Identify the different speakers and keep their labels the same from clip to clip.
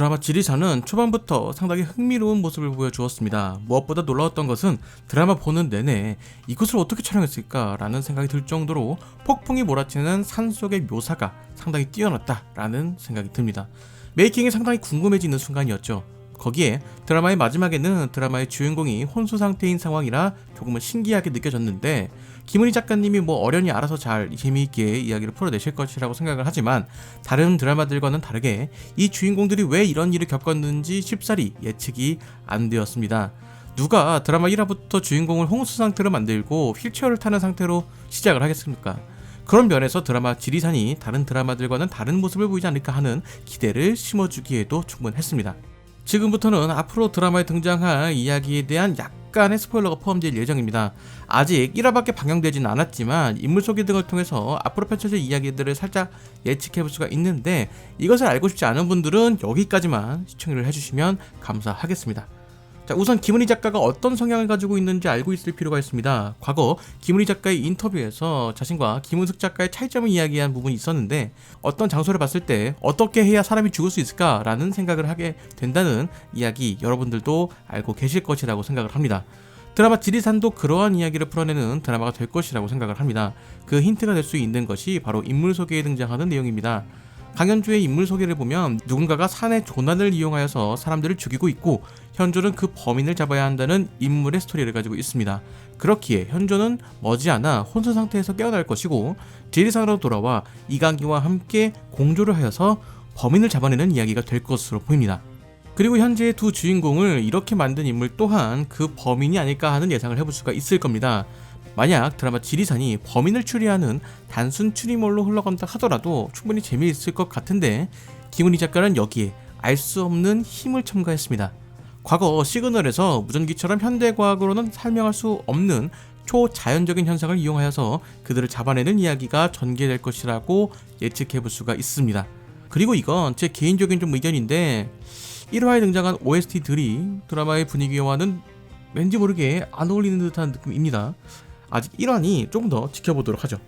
Speaker 1: 드라마 지리산은 초반부터 상당히 흥미로운 모습을 보여주었습니다. 무엇보다 놀라웠던 것은 드라마 보는 내내 이것을 어떻게 촬영했을까 라는 생각이 들 정도로 폭풍이 몰아치는 산속의 묘사가 상당히 뛰어났다라는 생각이 듭니다. 메이킹이 상당히 궁금해지는 순간이었죠. 거기에 드라마의 마지막에는 드라마의 주인공이 혼수 상태인 상황이라 조금은 신기하게 느껴졌는데, 김은희 작가님이 어련히 알아서 잘 재미있게 이야기를 풀어내실 것이라고 생각을 하지만, 다른 드라마들과는 다르게 이 주인공들이 왜 이런 일을 겪었는지 쉽사리 예측이 안 되었습니다. 누가 드라마 1화부터 주인공을 홍수 상태로 만들고 휠체어를 타는 상태로 시작을 하겠습니까? 그런 면에서 드라마 지리산이 다른 드라마들과는 다른 모습을 보이지 않을까 하는 기대를 심어주기에도 충분했습니다. 지금부터는 앞으로 드라마에 등장할 이야기에 대한 약간의 스포일러가 포함될 예정입니다. 아직 1화밖에 방영되진 않았지만 인물 소개 등을 통해서 앞으로 펼쳐질 이야기들을 살짝 예측해볼 수가 있는데, 이것을 알고 싶지 않은 분들은 여기까지만 시청을 해주시면 감사하겠습니다. 자, 우선 김은희 작가가 어떤 성향을 가지고 있는지 알고 있을 필요가 있습니다. 과거 김은희 작가의 인터뷰에서 자신과 김은숙 작가의 차이점을 이야기한 부분이 있었는데, 어떤 장소를 봤을 때 어떻게 해야 사람이 죽을 수 있을까라는 생각을 하게 된다는 이야기, 여러분들도 알고 계실 것이라고 생각을 합니다. 드라마 지리산도 그러한 이야기를 풀어내는 드라마가 될 것이라고 생각을 합니다. 그 힌트가 될 수 있는 것이 바로 인물 소개에 등장하는 내용입니다. 강현주의 인물 소개를 보면 누군가가 산의 조난을 이용하여서 사람들을 죽이고 있고, 현조는 그 범인을 잡아야 한다는 인물의 스토리를 가지고 있습니다. 그렇기에 현조는 머지않아 혼수 상태에서 깨어날 것이고, 지리산으로 돌아와 이강기와 함께 공조를 하여서 범인을 잡아내는 이야기가 될 것으로 보입니다. 그리고 현재의 두 주인공을 이렇게 만든 인물 또한 그 범인이 아닐까 하는 예상을 해볼 수가 있을 겁니다. 만약 드라마 지리산이 범인을 추리하는 단순 추리물로 흘러간다 하더라도 충분히 재미있을 것 같은데, 김은희 작가는 여기에 알 수 없는 힘을 첨가했습니다. 과거 시그널에서 무전기처럼 현대과학으로는 설명할 수 없는 초자연적인 현상을 이용하여서 그들을 잡아내는 이야기가 전개될 것이라고 예측해볼 수가 있습니다. 그리고 이건 제 개인적인 좀 의견인데, 1화에 등장한 OST들이 드라마의 분위기와는 왠지 모르게 안 어울리는 듯한 느낌입니다. 아직 1화니 조금 더 지켜보도록 하죠.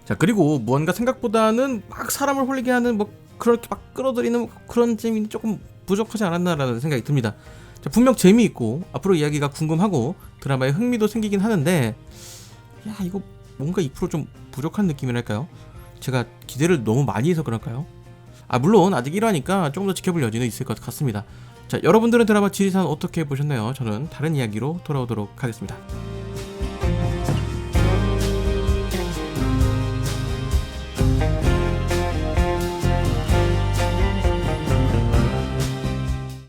Speaker 1: 자, 그리고 무언가 생각보다는 막 사람을 홀리게 하는 그렇게 막 끌어들이는 그런 재미는 조금 부족하지 않았나라는 생각이 듭니다. 자, 분명 재미있고 앞으로 이야기가 궁금하고 드라마에 흥미도 생기긴 하는데, 이거 뭔가 2% 좀 부족한 느낌이랄까요? 제가 기대를 너무 많이 해서 그럴까요? 물론 아직 1화니까 조금 더 지켜볼 여지는 있을 것 같습니다. 자, 여러분들은 드라마 지리산 어떻게 보셨나요? 저는 다른 이야기로 돌아오도록 하겠습니다.